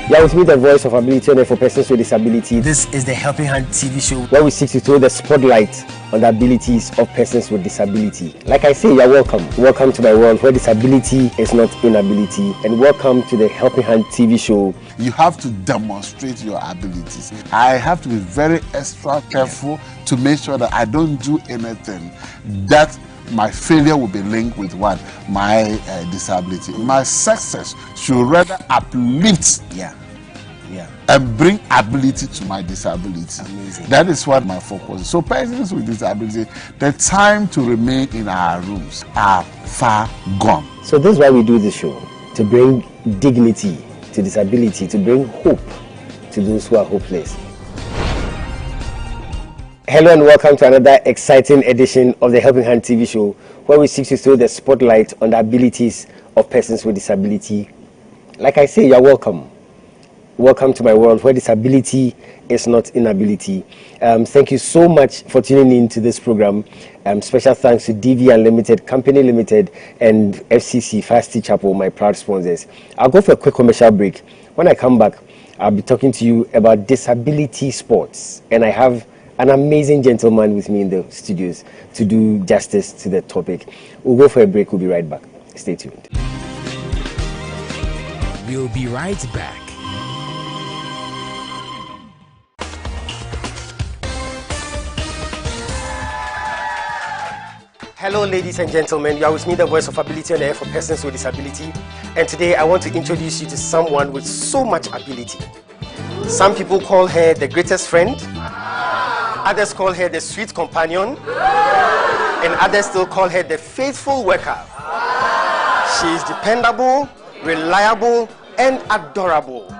Yeah, with me, the voice of ability owner for persons with disabilities. This is the Helping Hand TV show, where we seek to throw the spotlight on the abilities of persons with disability. Like I say, you're welcome. Welcome to my world where disability is not inability. And welcome to the Helping Hand TV show. You have to demonstrate your abilities. I have to be very extra careful to make sure that I don't do anything that my failure will be linked with what? My disability. My success should rather uplift and bring ability to my disability. Amazing. That is what my focus is. So persons with disability, the time to remain in our rooms are far gone. So this is why we do this show, to bring dignity to disability, to bring hope to those who are hopeless. Hello and welcome to another exciting edition of the Helping Hand TV show, where we seek to throw the spotlight on the abilities of persons with disability. Like I say, you're welcome. Welcome to my world where disability is not inability. Thank you so much for tuning in to this program. Special thanks to DV Unlimited, Company Limited, and FCC Fasti Chapel, my proud sponsors. I'll go for a quick commercial break. When I come back, I'll be talking to you about disability sports, and I have an amazing gentleman with me in the studios to do justice to the topic. We'll go for a break. We'll be right back. Stay tuned. We'll be right back. Hello, ladies and gentlemen. You are with me, the voice of ability on air for persons with disability. And today I want to introduce you to someone with so much ability. Some people call her the greatest friend. Others call her the sweet companion, and others still call her the faithful worker. She is dependable, reliable, and adorable,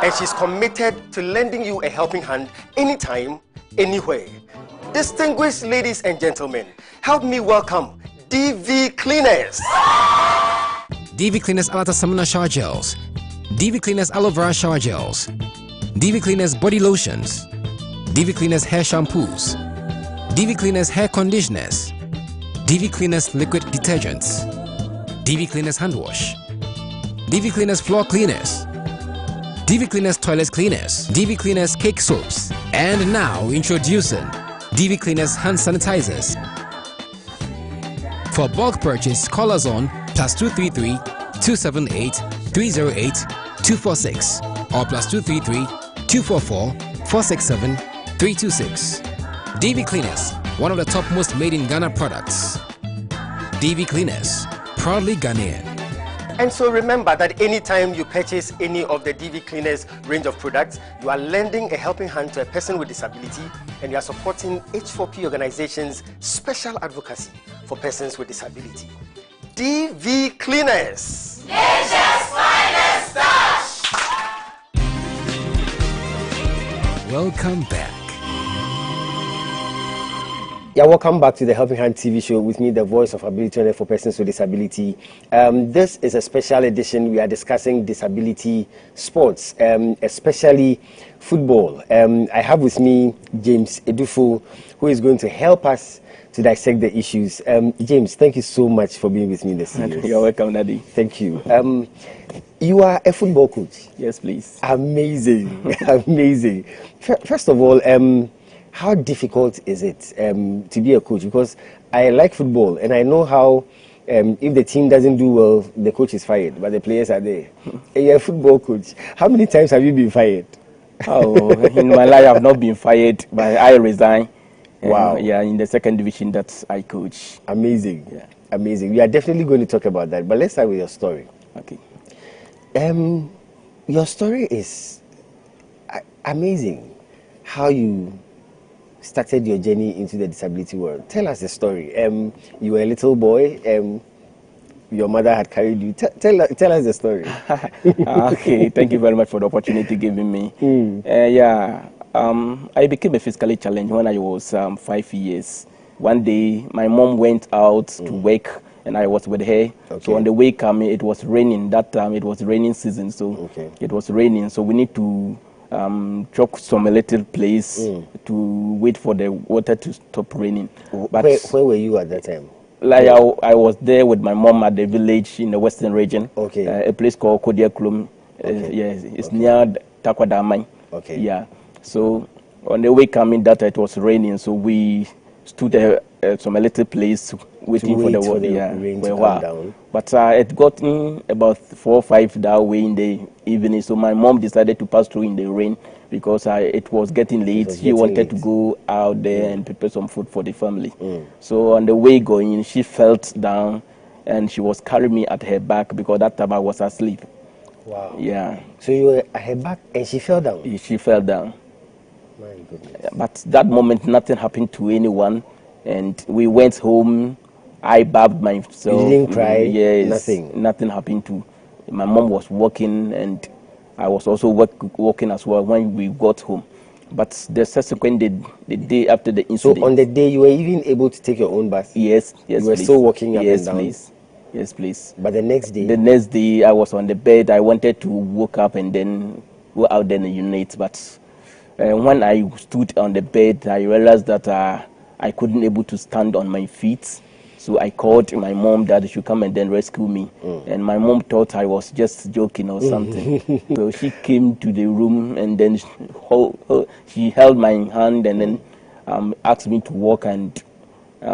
and she's committed to lending you a helping hand anytime, anywhere. Distinguished ladies and gentlemen, help me welcome DV Cleaners. DV Cleaners Alata Samana Shower Gels, DV Cleaners Aloe Vera Shower Gels, DV Cleaners Body Lotions, DV Cleaners Hair Shampoos, DV Cleaners Hair Conditioners, DV Cleaners Liquid Detergents, DV Cleaners Hand Wash, DV Cleaners Floor Cleaners, DV Cleaners Toilet Cleaners, DV Cleaners Cake Soaps, and now introducing DV Cleaners Hand Sanitizers. For bulk purchase, call us on +233 278 308 246 or +233 244 467 326. DV Cleaners, one of the top most made in Ghana products. DV Cleaners, proudly Ghanaian. And so remember that anytime you purchase any of the DV Cleaners range of products, you are lending a helping hand to a person with disability, and you are supporting H4P organization's special advocacy for persons with disability. DV Cleaners, Nature's finest touch. Welcome back. Yeah, welcome back to the Helping Hand TV show with me, the voice of ability owner for persons with disability. This is a special edition. We are discussing disability sports, especially football. I have with me James Edufo, who is going to help us to dissect the issues. James, thank you so much for being with me in the series. You're welcome, Daddy. Thank you. You are a football coach. Yes, please. Amazing, amazing. First of all, how difficult is it to be a coach? Because I like football and I know how if the team doesn't do well, the coach is fired, but the players are there. And you're a football coach. How many times have you been fired? Oh, in my life I've not been fired, but I resigned. Wow. Yeah, in the second division that I coach. Amazing. Yeah. Amazing. We are definitely going to talk about that, but let's start with your story. Okay. Your story is amazing. How you started your journey into the disability world. Tell us the story. You were a little boy. Your mother had carried you. Tell us the story. Okay, thank you very much for the opportunity given me. I became a physically challenged when I was 5 years. One day, my mom went out to work, and I was with her. Okay. So on the way coming, it was raining. That time, it was raining season, so it was raining. So we need to chalk some little place to wait for the water to stop raining. But where were you at that time? Like I was there with my mom at the village in the western region. Okay. A place called Kodiaklum. Okay. Yes, it's near Takwadamai. Okay. Yeah. So on the way coming, that it was raining, so we stood at some little place waiting for the rain to come down. But it got in about 4 or 5 that way in the evening. So my mom decided to pass through in the rain because it was getting late. She wanted to go out there and prepare some food for the family. So on the way going, she fell down and she was carrying me at her back because that time I was asleep. Wow. Yeah. So you were at her back and she fell down? She fell down. My goodness. But that moment, nothing happened to anyone. And we went home. I babbed myself. You didn't cry? Yes. Nothing? Nothing happened to. My mom was working and I was also working as well when we got home. But the subsequent day, the day after the incident. So on the day, you were even able to take your own bath? Yes, yes, you were please. still walking up and down? Please. Yes, please. But the next day? The next day, I was on the bed. I wanted to wake up and then go out there in the unit. But when I stood on the bed, I realized that I couldn't able to stand on my feet. So I called my mom that she should come and then rescue me. And my mom thought I was just joking or something. So she came to the room and then she held my hand and then asked me to walk, and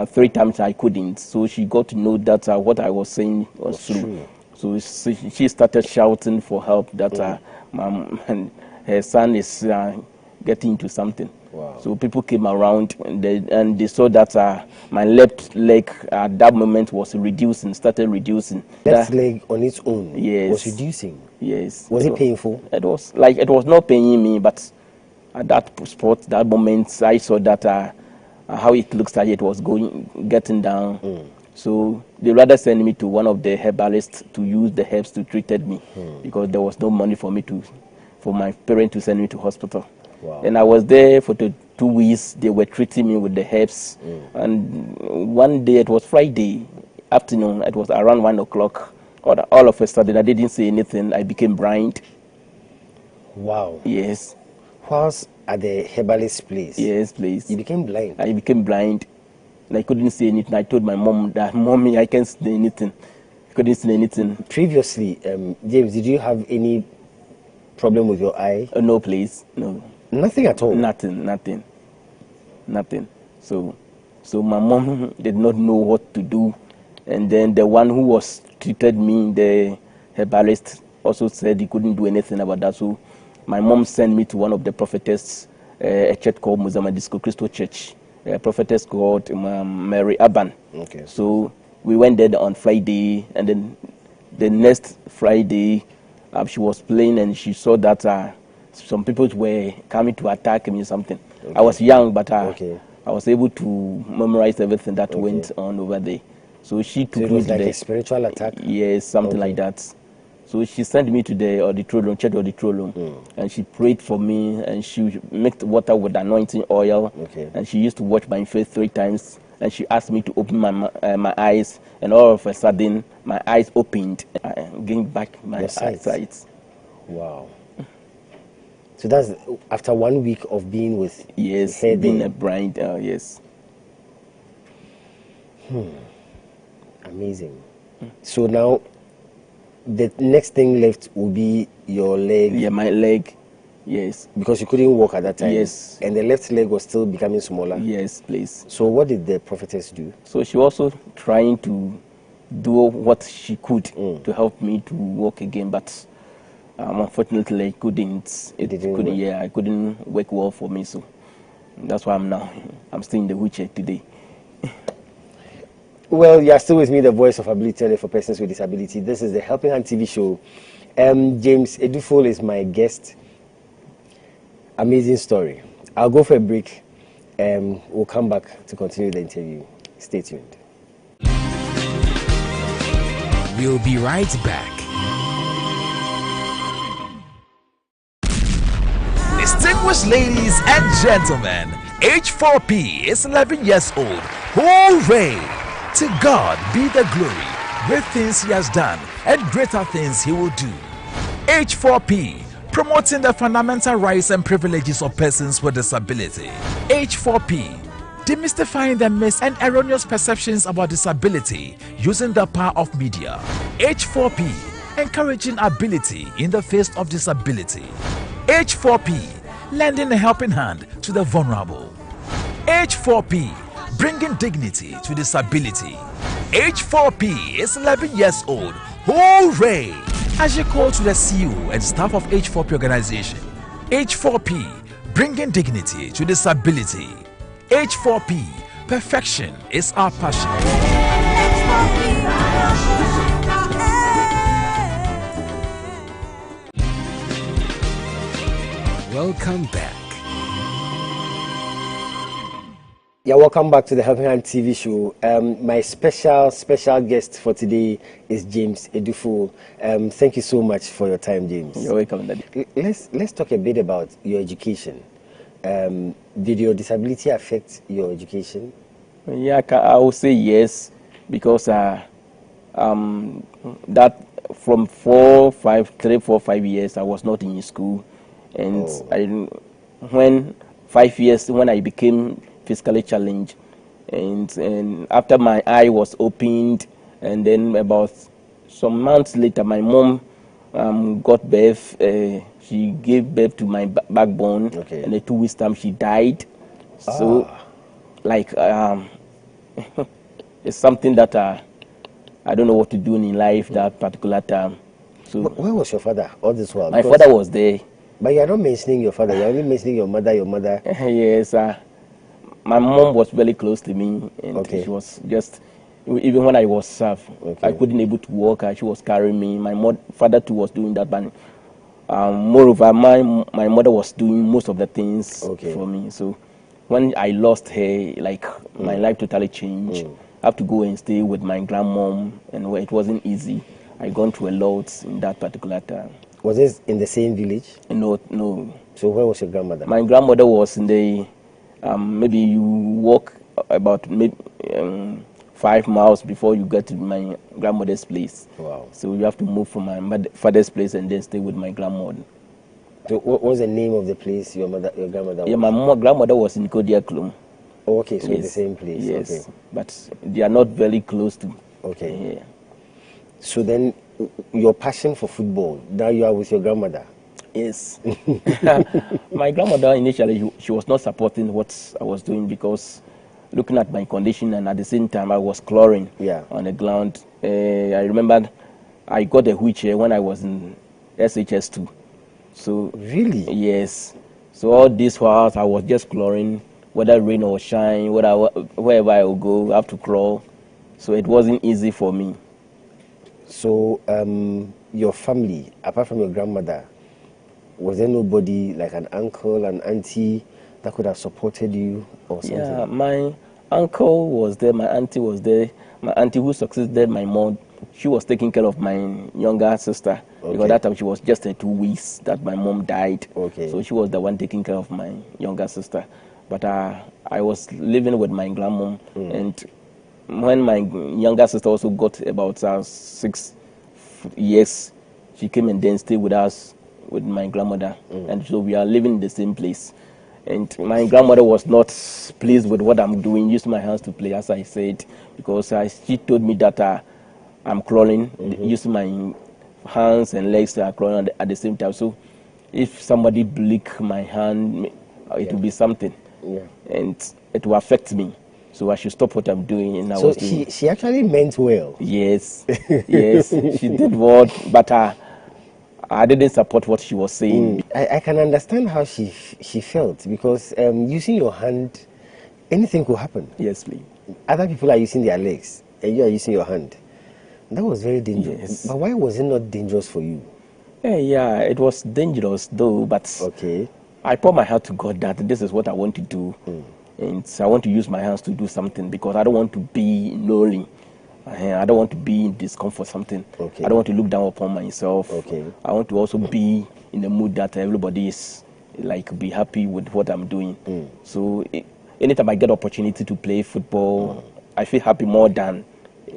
3 times I couldn't. So she got to know that what I was saying was true. So she started shouting for help that her son is getting into something. Wow. So people came around and they saw that my left leg at that moment was reducing, started reducing. Left leg on its own? Yes. Was reducing? Yes. Was it painful? It was not paining me, but at that spot, that moment, I saw that how it looks like it was getting down. So they rather send me to one of the herbalists to use the herbs to treat me because there was no money for my parents to send me to hospital. Wow. And I was there for 2 weeks. They were treating me with the herbs. And one day, it was Friday afternoon, it was around 1 o'clock. All of a sudden, I didn't say anything. I became blind. Wow. Yes. Whilst at the herbalist place? Yes, please. You became blind? I became blind. And I couldn't say anything. I told my mom that, Mommy, I can't say anything. I couldn't say anything. Previously, James, did you have any problem with your eye? No, please. No. Nothing at all? Nothing. So my mom did not know what to do. And then the one who was treated me, the herbalist, also said he couldn't do anything about that. So my mom sent me to one of the prophetess, a church called Muzama Disco Christo Church, a prophetess called Mary Aban. Okay. So we went there on Friday, and then the next Friday, she was playing and she saw that some people were coming to attack me or something. Okay. I was young, but I was able to memorize everything that went on over there. So she took me to like a spiritual attack? Yes, something like that. So she sent me to the auditorium, church auditorium, and she prayed for me, and she mixed water with anointing oil, and she used to wash my face 3 times, and she asked me to open my eyes, and all of a sudden, my eyes opened, and gained back my eyesight. Wow. So that's after 1 week of being with her being a blind, yes. Amazing. So now, the next thing left will be your leg. Yeah, my leg. Yes. Because you couldn't walk at that time. Yes. And the left leg was still becoming smaller. Yes, please. So what did the prophetess do? So she also trying to do what she could to help me to walk again, but unfortunately I couldn't. I couldn't work well for me. So that's why I'm still in the wheelchair today. Well, you are still with me, the voice of ability for persons with disability. This is the Helping Hand TV show. James Edufol is my guest. Amazing story. I'll go for a break and we'll come back to continue the interview. Stay tuned. We'll be right back. Distinguished ladies and gentlemen, H4P is 11 years old. Hooray! To God be the glory, great things he has done and greater things he will do. H4P, promoting the fundamental rights and privileges of persons with disability. H4P, demystifying the myths and erroneous perceptions about disability using the power of media. H4P, encouraging ability in the face of disability. H4P, lending a helping hand to the vulnerable. H4P, bringing dignity to disability. H4P is 11 years old. Hooray! As you call to the CEO and staff of H4P organization, H4P, bringing dignity to disability. H4P, perfection is our passion. Welcome back. Yeah, welcome back to the Helping Hand TV show. My special guest for today is James Edufo. Thank you so much for your time, James. You're welcome, Daddy. Let's talk a bit about your education. Did your disability affect your education? Yeah, I would say yes, because that from 3, 4, 5 years I was not in school, and when 5 years when I became physically challenged, and after my eye was opened, and then about some months later my mom got birth. She gave birth to my backbone, and in 2 weeks time she died. So like it's something that I don't know what to do in life that particular time. So where was your father all this while? My father was there. But you're not mentioning your father, you're only mentioning your mother. Yes, my mom was very close to me, and she was just, even when I was I couldn't able to walk, she was carrying me. My father too was doing that, but moreover, my mother was doing most of the things for me. So when I lost her, like my life totally changed. I have to go and stay with my grandmom, and it wasn't easy. I gone through a lot in that particular time. Was this in the same village? No. So where was your grandmother? My grandmother was in the maybe you walk about maybe 5 miles before you get to my grandmother's place. Wow. So you have to move from my father's place and then stay with my grandmother. So what was the name of the place your grandmother was? Yeah, my grandmother was in Kodiaklum. Oh, okay, so the same place. Yes, okay. But they are not very close to. Okay. Yeah. So then your passion for football, now you are with your grandmother? Yes. My grandmother initially, she was not supporting what I was doing, because looking at my condition, and at the same time I was clawing on the ground. I remember I got a wheelchair when I was in SHS2. So really? Yes. So all this while I was just clawing, whether rain or shine, wherever I would go, I have to crawl. So it wasn't easy for me. So your family, apart from your grandmother, was there nobody like an uncle, an auntie that could have supported you or something? Yeah, my uncle was there, my auntie was there. My auntie who succeeded my mom, she was taking care of my younger sister. Because that time she was just 2 weeks that my mom died. So she was the one taking care of my younger sister. But I was living with my grandmom, and when my younger sister also got about 6 years, she came and then stayed with us, with my grandmother. And so we are living in the same place. And my grandmother was not pleased with what I'm doing, using my hands to play, as I said, because she told me that I'm crawling, using my hands and legs are crawling at the same time. So if somebody blick my hand, it will be something. And it will affect me. So I should stop what I'm doing. And so she actually meant well. Yes, yes, she did well, but I didn't support what she was saying. I can understand how she felt, because using your hand, anything could happen. Yes, please. Other people are using their legs, and you are using your hand. That was very dangerous. Yes. But why was it not dangerous for you? Yeah, it was dangerous though, but I put my heart to God that this is what I want to do. And so I want to use my hands to do something, because I don't want to be lonely. I don't want to be in discomfort something. I don't want to look down upon myself. I want to also be in the mood that everybody is like, be happy with what I'm doing. So anytime I get opportunity to play football, I feel happy more than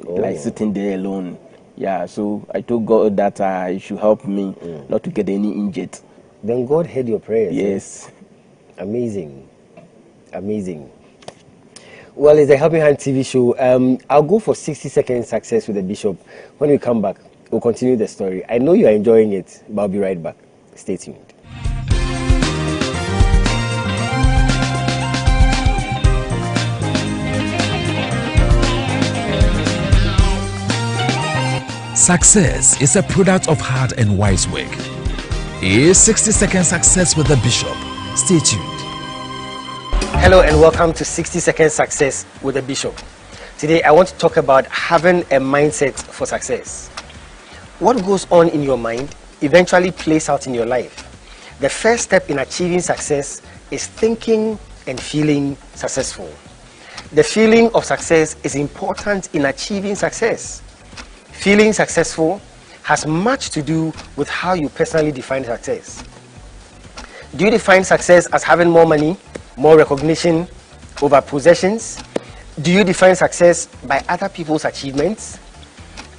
like sitting there alone. Yeah, so I told God that he should help me not to get any injured. Then God heard your prayers. Yes. Amazing. Amazing. Well, it's a Helping Hand TV show. I'll go for 60 seconds success with the bishop. When we come back, we'll continue the story. I know you are enjoying it, but I'll be right back. Stay tuned. Success is a product of hard and wise work. Is 60-second success with the bishop. Stay tuned. Hello and welcome to 60-second success with the bishop. Today I want to talk about having a mindset for success. What goes on in your mind eventually plays out in your life. The first step in achieving success is thinking and feeling successful. The feeling of success is important in achieving success. Feeling successful has much to do with how you personally define success. Do you define success as having more money, more recognition over possessions? Do you define success by other people's achievements?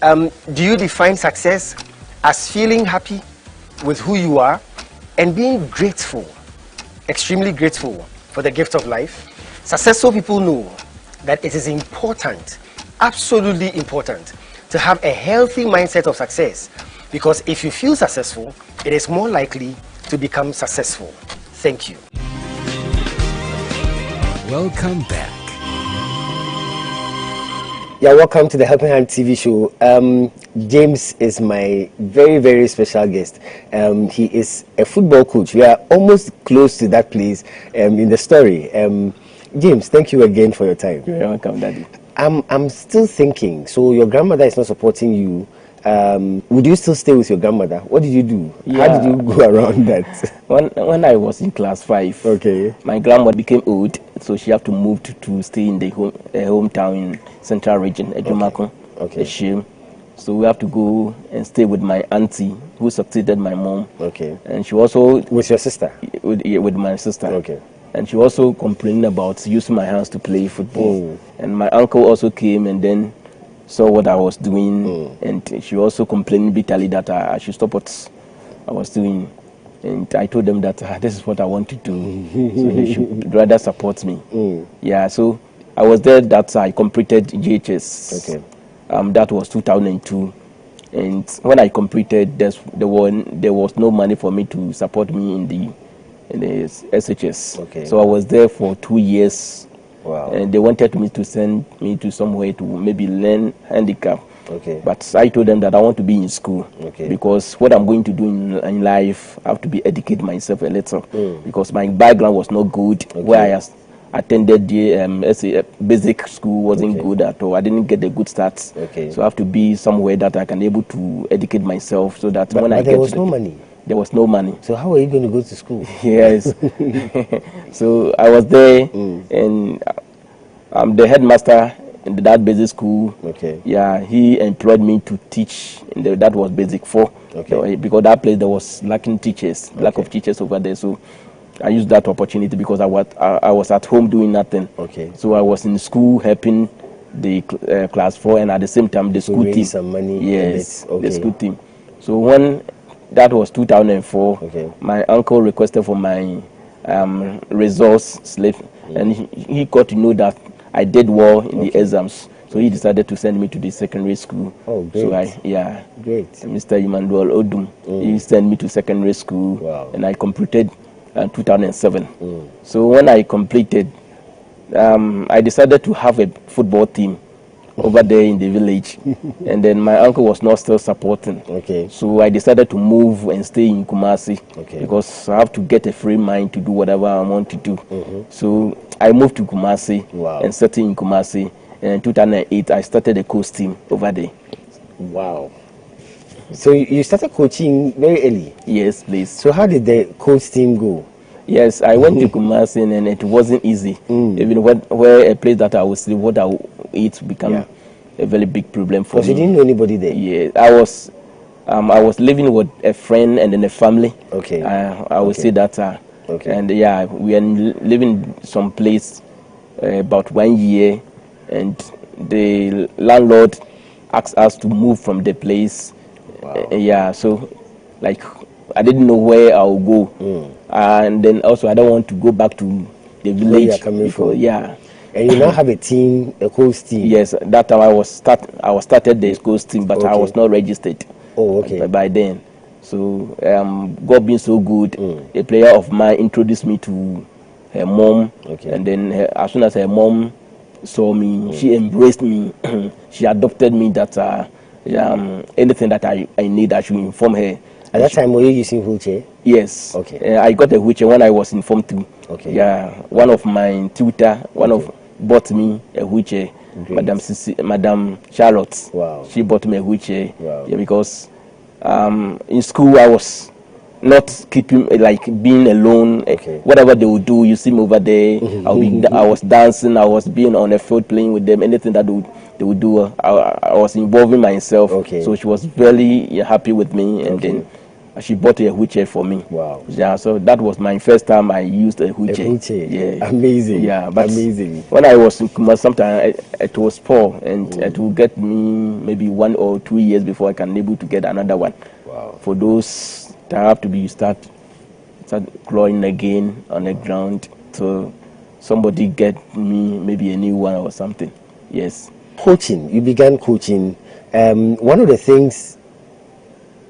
Do you define success as feeling happy with who you are and being grateful, extremely grateful for the gift of life? Successful people know that it is important, absolutely important, to have a healthy mindset of success, because if you feel successful, it is more likely to become successful. Thank you. Welcome back. Yeah, welcome to the Helping Hand TV show. James is my very, very special guest. He is a football coach. We are almost close to that place in the story. James, thank you again for your time. You're welcome, Daddy. I'm still thinking, so your grandmother is not supporting you. Would you still stay with your grandmother? What did you do? Yeah. How did you go around that? When I was in class 5, Okay. my grandmother became old, so she had to move to stay in the hometown in Central Region, Ejumako, Okay. Eshim. So we have to go and stay with my auntie, who succeeded my mom. Okay. And she also With your sister? with my sister. Okay. And she also complained about using my hands to play football. And my uncle also came and then saw what I was doing, and she also complained bitterly that I should stop what I was doing. And I told them that this is what I want to do, so they should rather support me. Yeah, so I was there that I completed GHS. Okay. That was 2002. And when I completed, there was no money for me to support me in the SHS. Okay. So I was there for 2 years. Wow. And they wanted me to send me to somewhere to maybe learn handicap. Okay. But I told them that I want to be in school. Okay. Because what I'm going to do in life, I have to educate myself a little. Because my background was not good. Okay. Where I attended the basic school wasn't good at all. I didn't get a good start. Okay. So I have to be somewhere that I can able to educate myself, so that when I But get there was no money. There was no money. So how are you going to go to school? Yes. So I was there, and the headmaster in that basic school. Okay. Yeah, he employed me to teach. That was basic 4. Okay. Because that place there was lacking teachers, lack of teachers over there. So I used that opportunity because I was at home doing nothing. Okay. So I was in school helping the class 4, and at the same time the school raise team. some money. Yes, Okay. the school team. So when that was 2004. Okay. My uncle requested for my results slip, and he got to know that I did well in the exams. So he decided to send me to the secondary school. Oh, great. So Great. Mr. Emmanuel Odum, he sent me to secondary school. Wow. And I completed 2007. So when I completed, I decided to have a football team over there in the village. And then my uncle was not still supporting. Okay. So I decided to move and stay in Kumasi. Okay. Because I have to get a free mind to do whatever I want to do. So I moved to Kumasi. Wow. And settled in Kumasi. And in 2008, I started a coach team over there. Wow. So you started coaching very early? Yes, please. So how did the coach team go? Yes, I went to Kumasi and it wasn't easy. Even where a place that I would sleep, what I would eat became a very big problem for me. Because you didn't know anybody there? Yeah, I was living with a friend and then a family. Okay. I would say that. Okay. And yeah, we are living some place about 1 year, and the landlord asked us to move from the place. Wow. Yeah, so like I didn't know where I'll go, and then also I don't want to go back to the village. Where you're coming from. Yeah. And you now have a team, a coach team. Yes, that time I was started the coach team, but I was not registered. Oh, okay. By then. So God being so good, a player of mine introduced me to her mom. Okay. And then as soon as her mom saw me, she embraced me. She adopted me that anything that I need, I should inform her. At that time, were you using wheelchair? Yes. Okay. I got a wheelchair when I was in Form 2. Okay. Yeah. One of my tutor, bought me a wheelchair. Madam Charlotte. Wow. She bought me a wheelchair. Wow. Yeah, because in school I was not keeping being alone. Okay. Whatever they would do, you see me over there. I was dancing. I was being on the field playing with them. Anything that they would do, I was involving myself. Okay. So she was very happy with me, and then she bought a wheelchair for me. Wow. Yeah. So that was my first time I used a wheelchair. A wheelchair. Yeah. Amazing. Yeah. But amazing. when I was in Kumasi, sometimes it was poor, and it will get me maybe 1 or 2 years before I can able to get another one. Wow. For those that have to be, you start crawling again on the ground, so somebody get me maybe a new one or something. Yes. Coaching. You began coaching. One of the things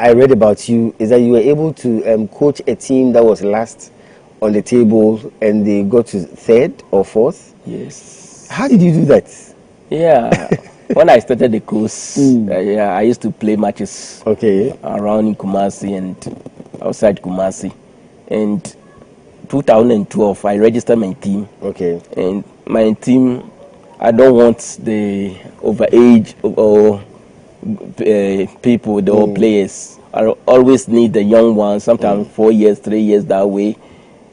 I read about you is that you were able to coach a team that was last on the table and they got to 3rd or 4th. Yes. How did you do that? Yeah. When I started the course, I used to play matches around in Kumasi and outside Kumasi. And 2012, I registered my team. Okay. And my team, I don't want the overage or people, the old players. I always need the young ones, sometimes 4 years, 3 years that way.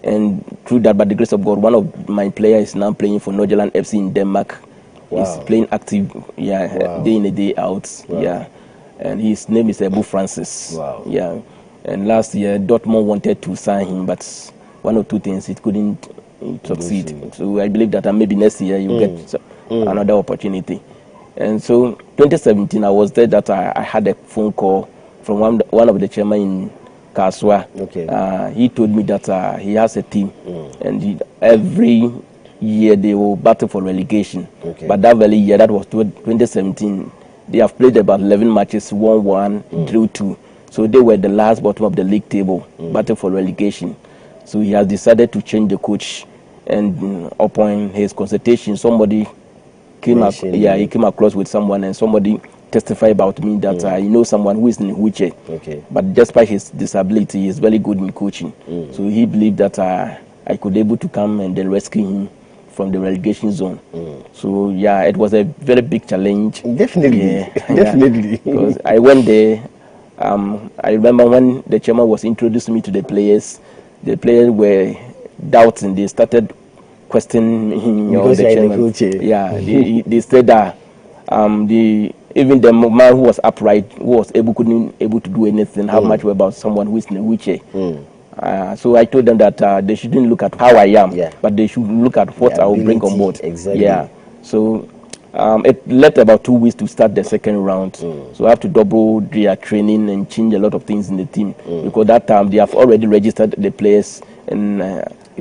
And through that, by the grace of God, one of my players is now playing for Norgeland FC in Denmark. Wow. He's playing active, day in and day out. Wow. Yeah. And his name is Ebu Francis. Wow. Yeah. And last year, Dortmund wanted to sign him, but one or two things, it couldn't succeed. So I believe that maybe next year you get another opportunity. And so 2017, I was there that I had a phone call from one of the chairman in Kaswa. Okay. He told me that he has a team, and every year they will battle for relegation. Okay. But that very year, that was 2017, they have played about 11 matches, won 1, drew 2. So they were the last bottom of the league table, battle for relegation. So he has decided to change the coach, and upon his consultation, somebody came he came across with someone, and somebody testified about me that he knows someone who is in a wheelchair. Okay. But despite his disability, he is very good in coaching. So he believed that I could able to come and then rescue him from the relegation zone. So yeah, it was a very big challenge. Definitely. Definitely. Because I went there. I remember when the chairman was introducing me to the players were doubting. They started questioning the chairman. Yeah, they said that even the man who was upright, who was couldn't able to do anything. How much about someone who is in a wheelchair? So I told them that they shouldn't look at how I am, but they should look at what I will bring on board. Exactly. Yeah. So it left about 2 weeks to start the second round. So I have to double their training and change a lot of things in the team, because that time they have already registered the players, and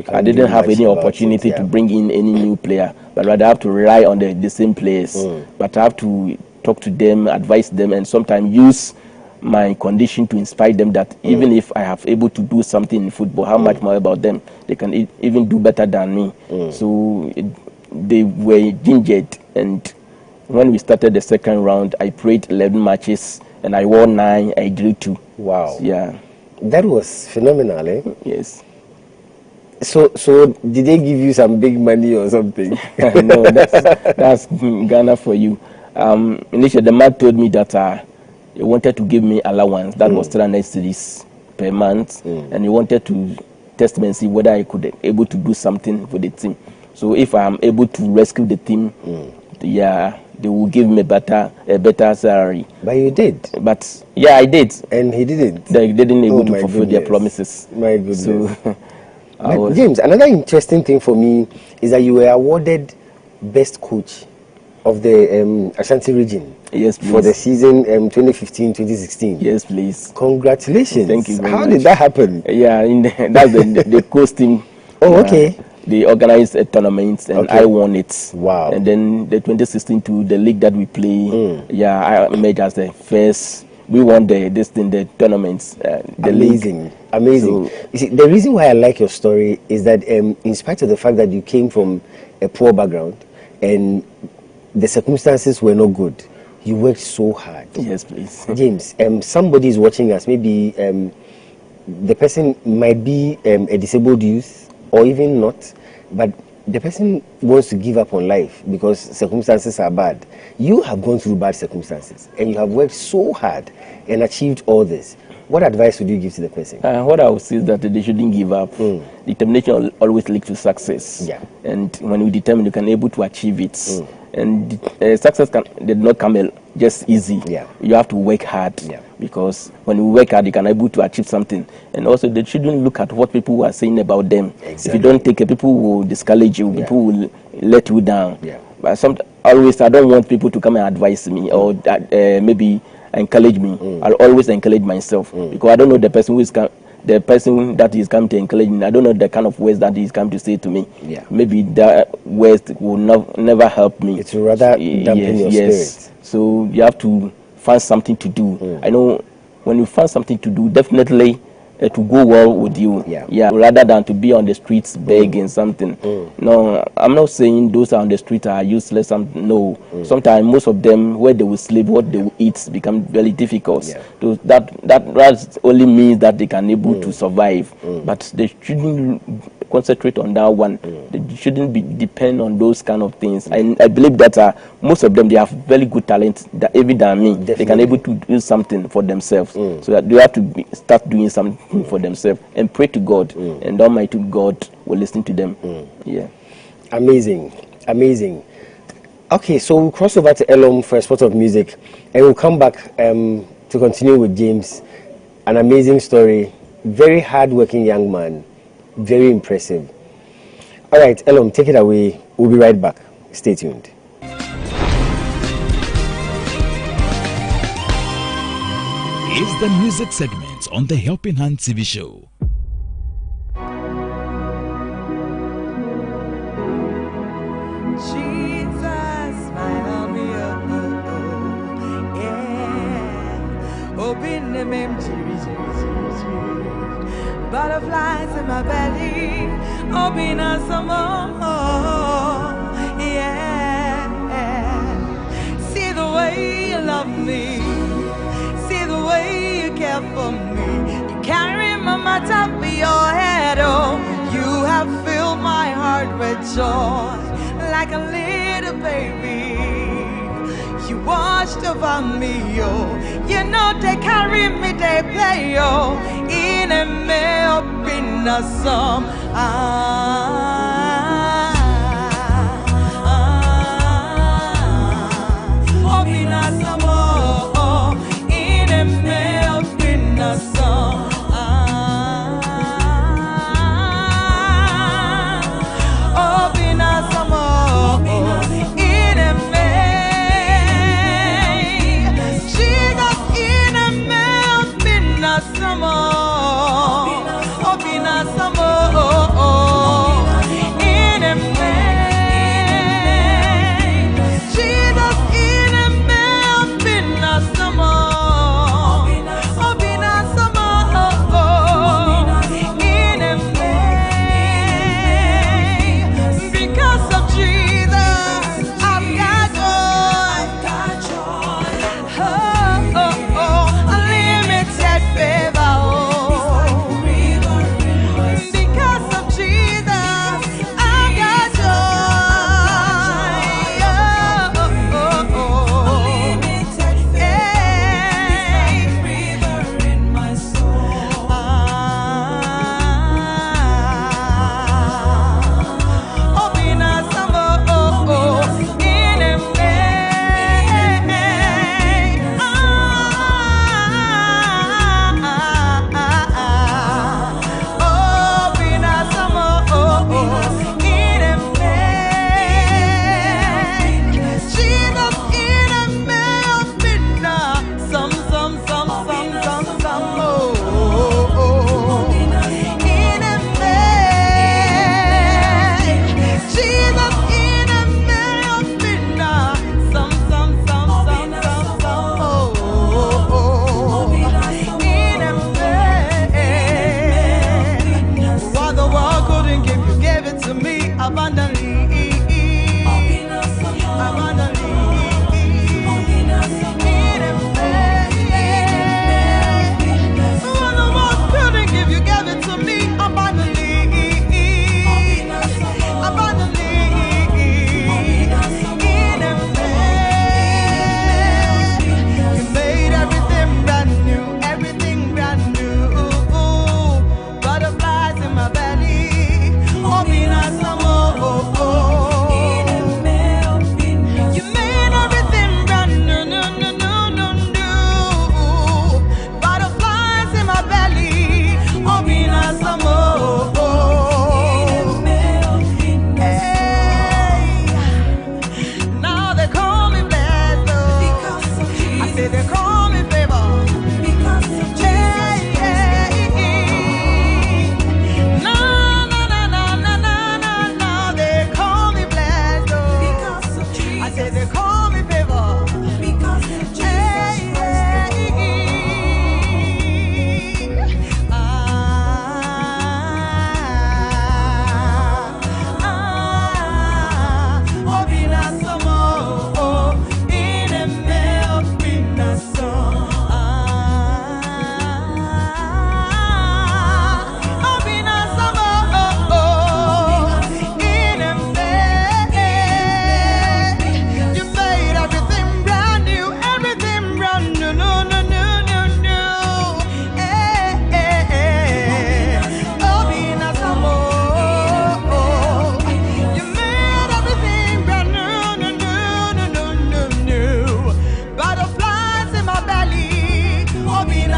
I didn't have any opportunity to bring in any new player, but rather I have to rely on the same players. But I have to talk to them, advise them, and sometimes use my condition to inspire them that even if I have able to do something in football, how much more about them? They can even do better than me. So they were gingered, and when we started the second round, I played 11 matches and I won 9, I drew 2. Wow. Yeah. That was phenomenal, eh? Yes. So did they give you some big money or something? No, that's Ghana for you. Initially, the man told me that he wanted to give me allowance. That was 300 cedis per month, and he wanted to test me and see whether I could able to do something for the team. So if I am able to rescue the team, they will give me a better salary. But you did. But yeah, I did. And he didn't. They didn't able to fulfill their promises. My goodness. So, James, another interesting thing for me is that you were awarded best coach of the Ashanti region. Yes, please. For the season 2015-2016. Yes, please. Congratulations. Thank you very much. How did that happen? Yeah, that's the coach team. Oh, okay. They organized a tournament, and I won it. Wow. And then the 2016 to the league that we play, I emerged as the first we won the tournaments. Amazing. So, you see, the reason why I like your story is that in spite of the fact that you came from a poor background and the circumstances were not good, you worked so hard. Yes, please. James, somebody is watching us. Maybe the person might be a disabled youth or even not, but the person wants to give up on life because circumstances are bad. You have gone through bad circumstances and you have worked so hard and achieved all this. What advice would you give to the person? What I would say is that they shouldn't give up. Determination always leads to success. Yeah. And when you determine, you can able to achieve it. And success did not come just easy. Yeah. You have to work hard. Yeah. Because when you work hard, you can able to achieve something. And also, they shouldn't look at what people are saying about them. Exactly. If you don't take it, people will discourage you. Yeah. People will let you down. Yeah. But always, I don't want people to come and advise me or maybe encourage me. I'll always encourage myself because I don't know the person the person that is coming to encourage me. I don't know the kind of words that he's come to say to me. Yeah. Maybe that words will never help me. It will rather dampen your spirit. So you have to find something to do. I know when you find something to do, definitely to go well with you. Yeah. Rather than to be on the streets begging something. No, I'm not saying those on the street are useless. No. Sometimes most of them, where they will sleep, what they will eat, become very difficult. Yeah. So that only means that they can able to survive. But they shouldn't concentrate on that one. They shouldn't be depend on those kind of things. And I believe that most of them, they have very good talent, that even than me. Definitely. They can able to do something for themselves. So that they have to start doing something for themselves and pray to God, and Almighty God will listen to them. Yeah. Amazing. Okay, so we'll cross over to Elom for a spot of music, and we'll come back to continue with James. An amazing story, very hard-working young man, very impressive. All right, Elom, take it away. We'll be right back. Stay tuned. It's the music segment on the Helping Hand TV show. Jesus, smile on me, yeah. Open the mem, butterflies in my belly. Open us some more, yeah. See the way you love me. See the way you care for me. You carry my matter for your head, oh. You have filled my heart with joy, like a little baby. You watched over me, oh. You know they carry me, they play, oh. In a me up in a song. Up in a song, in a me up in a song. Up in a song, in a me. Jesus in a me up in a song. Up in a song,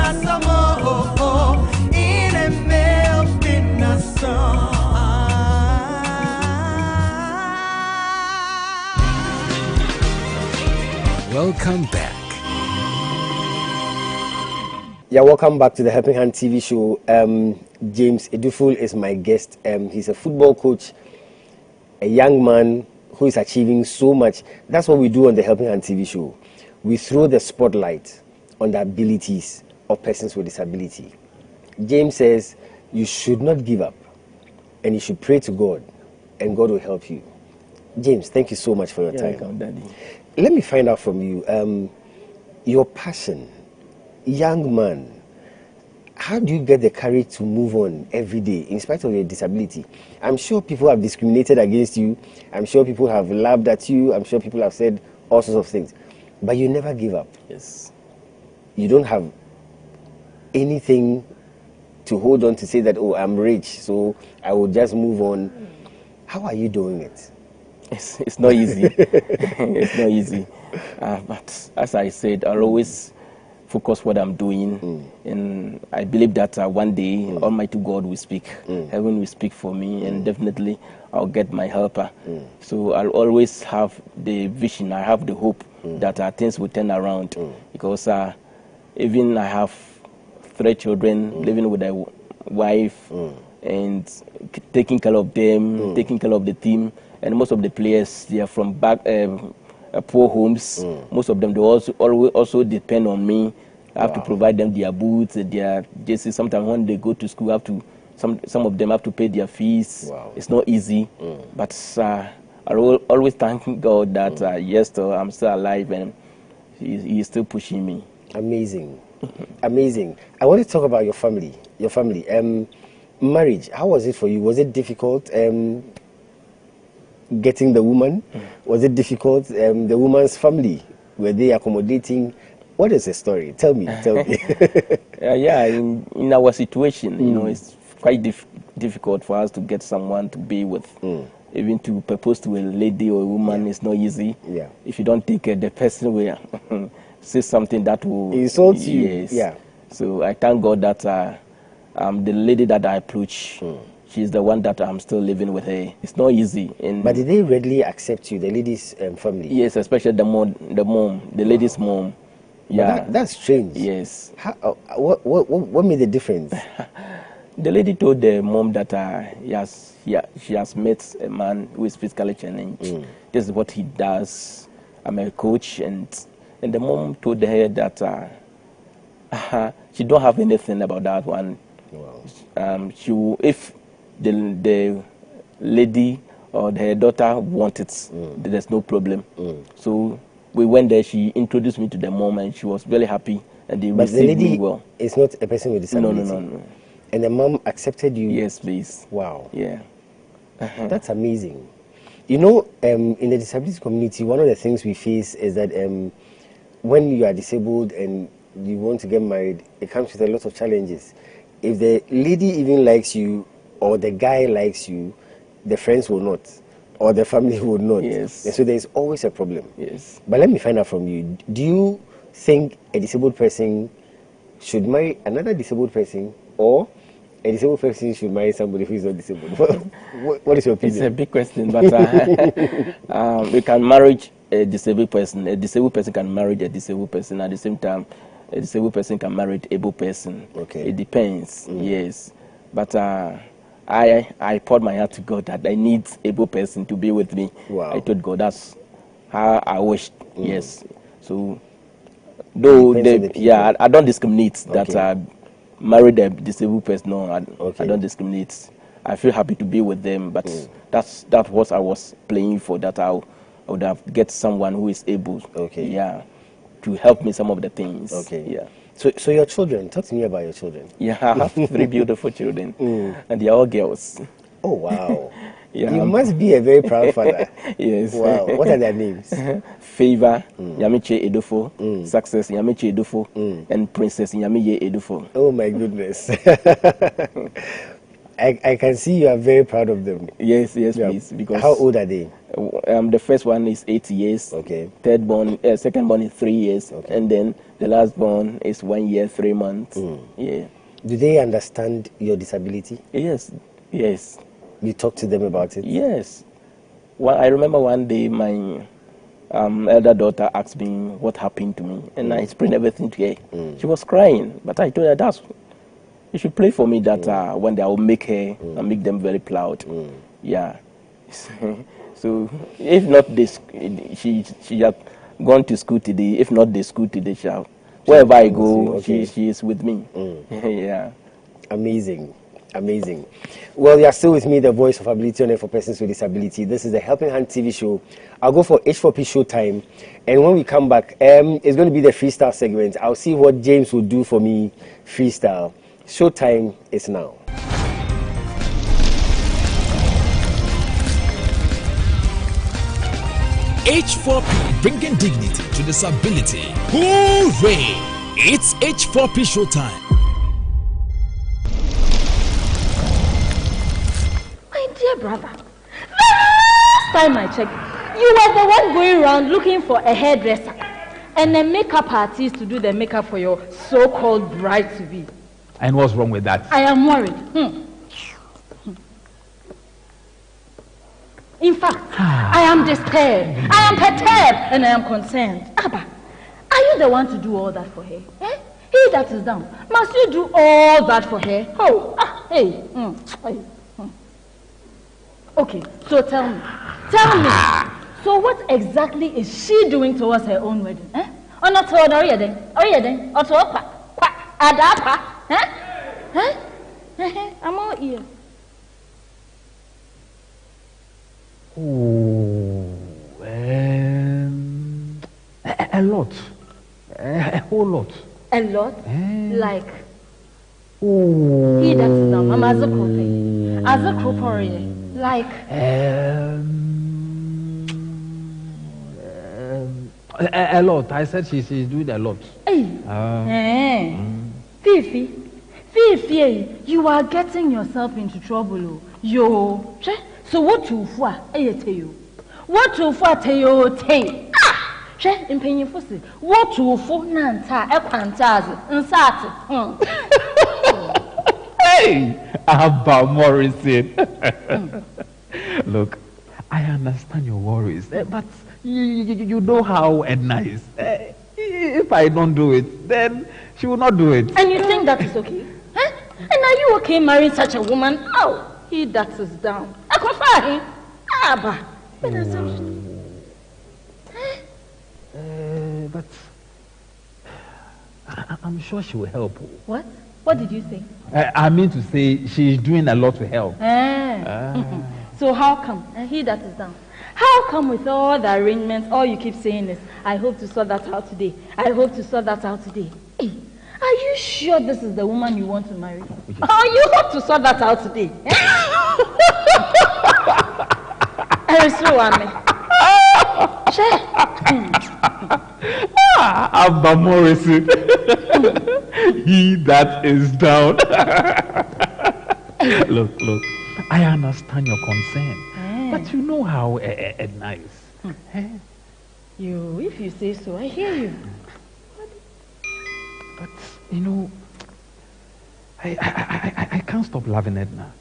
Welcome back. Yeah, welcome back to the Helping Hand TV show. James Eduful is my guest. He's a football coach, a young man who is achieving so much. That's what we do on the Helping Hand TV show. We throw the spotlight on the abilities of persons with disability. James says you should not give up and you should pray to God and God will help you. James, thank you so much for your time. Welcome, Daddy. Let me find out from you, your passion, young man. How do you get the courage to move on every day in spite of your disability? I'm sure people have discriminated against you. I'm sure people have laughed at you. I'm sure people have said all sorts of things. But you never give up. Yes. You don't have anything to hold on to say that, oh, I'm rich, so I will just move on. How are you doing it? It's not easy. It's not easy. But as I said, I'll always focus what I'm doing. And I believe that one day Almighty God will speak. Heaven will speak for me, and definitely I'll get my helper. So I'll always have the vision. I have the hope that things will turn around. Because even I have 3 children, living with a wife, and taking care of them, taking care of the team. And most of the players, they are from poor homes. Most of them, they also depend on me. I have to provide them their boots, their jerseys. Sometimes when they go to school, some of them have to pay their fees. It's not easy. But I always thank God that yes, I'm still alive and he is still pushing me. Amazing. Amazing. I want to talk about your family. Marriage, how was it for you? Was it difficult? Getting the woman? Was it difficult? The woman's family, were they accommodating? What is the story? Tell me. Yeah, in our situation, you know, it's quite difficult for us to get someone to be with. Even to propose to a lady or a woman is not easy. Yeah. If you don't take the person will say something that will insult you. Yes. Yeah. So I thank God that the lady that I approach, she's the one that I'm still living with her. It's not easy. But did they readily accept you, the lady's family? Yes, especially the mom, the lady's mom. Yeah, that's strange. Yes. What made the difference? The lady told the mom that she has met a man who is physically challenged. This is what he does. I'm a coach, and the mom told her that she don't have anything about that one. Wow. If the lady or her daughter wants it, there's no problem. So we went there. She introduced me to the mom, and she was very happy, and they received me well. It's not a person with disability. No. And the mom accepted you. Yes, please. Wow. Yeah. That's amazing. You know, in the disability community, one of the things we face is that when you are disabled and you want to get married, it comes with a lot of challenges. If the lady even likes you or the guy likes you, the friends will not, or the family will not. Yes. And so there's always a problem. Yes. But let me find out from you. Do you think a disabled person should marry another disabled person, or a disabled person should marry somebody who is not disabled? What is your opinion? It's a big question, but we can marry a disabled person. A disabled person can marry a disabled person. At the same time, a disabled person can marry an able person. Okay. It depends, yes. But I poured my heart to God that I need able person to be with me. Wow. I told God that's how I wished, yes. So, though, I don't discriminate that I married a disabled person. No, I don't discriminate. I feel happy to be with them, but that's what I was playing for, that I would have get someone who is able. Okay. Yeah. To help me some of the things. Okay. Yeah. So your children, talk to me about your children. Yeah, I have 3 beautiful children, and they are all girls. Oh, wow. Yeah. You must be a very proud father. Yes. Wow. What are their names? Favor, Yamiche Edufo, Success, Yamiche Edufo, and Princess Yamiye Edufo. Oh, my goodness. I can see you are very proud of them. Yes, please. Because how old are they? The first one is 8 years. Okay. Second born is 3 years. Okay. And then the last born is 1 year, 3 months. Yeah. Do they understand your disability? Yes. Yes. You talk to them about it? Yes. Well, I remember one day my elder daughter asked me what happened to me, and I explained everything to her. She was crying, but I told her you should pray for me that one day I will make her and make them very proud. Yeah. So if not this, she has gone to school today. If not the school today, wherever I go, she is with me. Yeah. Amazing. Amazing. Well, you are still with me, the voice of ability on air for persons with disability. This is the Helping Hand TV show. I'll go for H4P Showtime. And when we come back, it's going to be the freestyle segment. I'll see what James will do for me freestyle. Showtime is now. H4P, bringing dignity to disability. Hooray! It's H4P Showtime. My dear brother, last time I checked, you were the one going around looking for a hairdresser and a makeup artist to do the makeup for your so-called bride-to-be. And what's wrong with that? I am worried. In fact, I am disturbed, I am perturbed, and I am concerned. Abba, are you the one to do all that for her? Eh? He that is down, must you do all that for her? Oh, hey. Okay, so tell me. So what exactly is she doing towards her own wedding? Eh? Or not to Orieden? Or to Adapa? I'm all ears. A lot. A whole lot. A lot? Like? He that is down. Mama Azakropori. Like? A lot. I said she's doing a lot. Fifi, you are getting yourself into trouble. Yo. So what to for? What to for te? In penny fussy. What to for Nanta, a quantaz, and sat. Hey, Abba Morrison. Look, I understand your worries, but you know how Edna is. If I don't do it, then she will not do it. And you think that is okay? Huh? And are you okay marrying such a woman? Oh, he that is down. I confirm him. Abba. But I'm sure she will help. What? What did you say? I mean to say she's doing a lot to help. So how come? He that is down. How come with all the arrangements, all you keep saying is, I hope to sort that out today. I hope to sort that out today. Hey, are you sure this is the woman you want to marry? Oh, you hope to sort that out today. Abba Morrison. He that is down. Look, I understand your concern, but you know how Edna is. If you say so, I hear you. But you know, I can't stop loving Edna.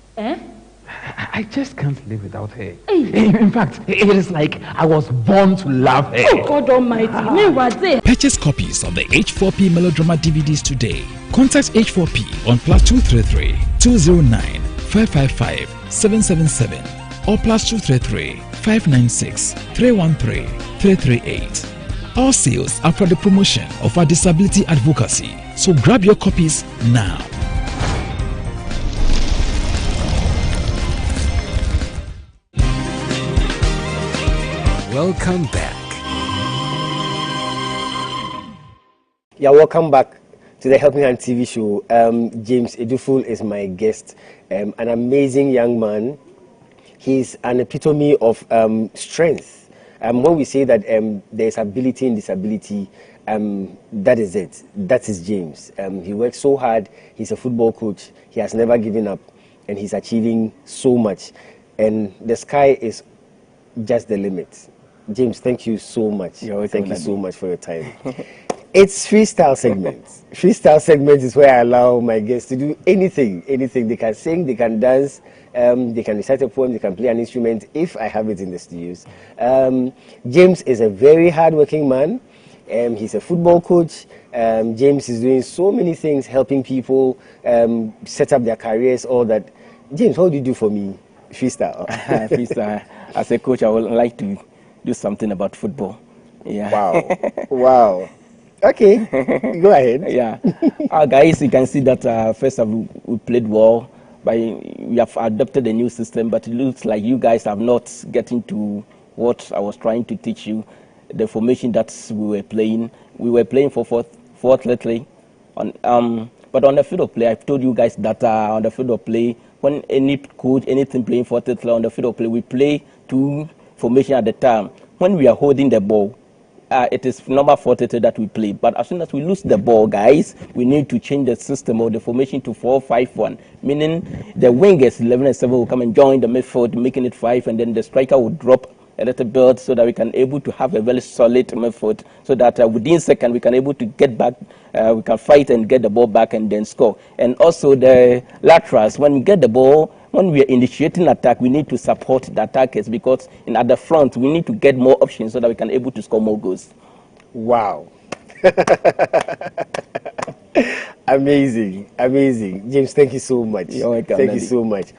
I just can't live without her. In fact, it is like I was born to love her. Oh, God Almighty. Purchase copies of the H4P Melodrama DVDs today. Contact H4P on +233 209 555 777 or +233 596 313 338. All sales are for the promotion of our disability advocacy. So grab your copies now. Welcome back. Yeah, welcome back to the Helping Hand TV show. James Eduful is my guest, an amazing young man. He's an epitome of strength. When we say that there's ability in disability, that is it. That is James. He works so hard. He's a football coach. He has never given up, and he's achieving so much. And the sky is just the limit. James, thank you so much. You're welcome, Thank you Nadi. so much for your time. It's Freestyle Segment. Freestyle Segment is where I allow my guests to do anything. They can sing, they can dance, they can recite a poem, they can play an instrument if I have it in the studios. James is a very hardworking man. He's a football coach. James is doing so many things, helping people set up their careers, all that. James, what do you do for me? Freestyle. Freestyle. As a coach, I would like to do something about football. Yeah. Wow. Wow. Okay. Go ahead. Yeah. Guys, you can see that first of all, we played well, but we have adopted a new system, but it looks like you guys have not getting to what I was trying to teach you. The formation that we were playing for fourth lately. But on the field of play, I've told you guys that on the field of play, when any coach, anything playing fourth lately on the field of play, we play 2 formation at the time. When we are holding the ball, it is number 43 that we play. But as soon as we lose the ball, guys, we need to change the system or the formation to 4-5-1, meaning the wingers 11 and 7 will come and join the midfield, making it 5, and then the striker will drop a little bit so that we can able to have a very solid midfield, so that within second we can able to get back, we can fight and get the ball back and then score. And also the laterals, when we get the ball, when we are initiating attack, we need to support the attackers, because at the front we need to get more options so that we can able to score more goals. Wow. Amazing. James, thank you so much. You're welcome, Thank you so much.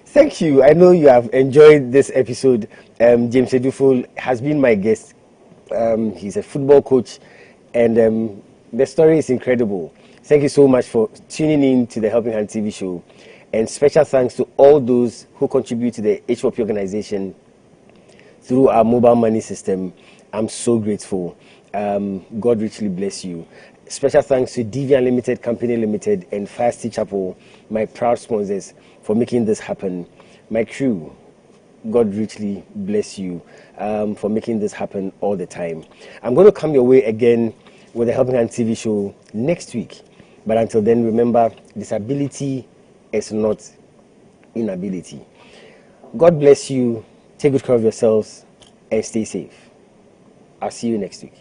Thank you. I know you have enjoyed this episode. James Eduful has been my guest. He's a football coach, and the story is incredible. Thank you so much for tuning in to the Helping Hand TV show. And special thanks to all those who contribute to the HOP organization through our mobile money system. I'm so grateful. God richly bless you. Special thanks to DV Unlimited Company Limited and Fire City Chapel, my proud sponsors, for making this happen. My crew, God richly bless you for making this happen all the time. I'm going to come your way again with the Helping Hand TV show next week. But until then, remember, disability is not inability. God bless you. Take good care of yourselves and stay safe. I'll see you next week.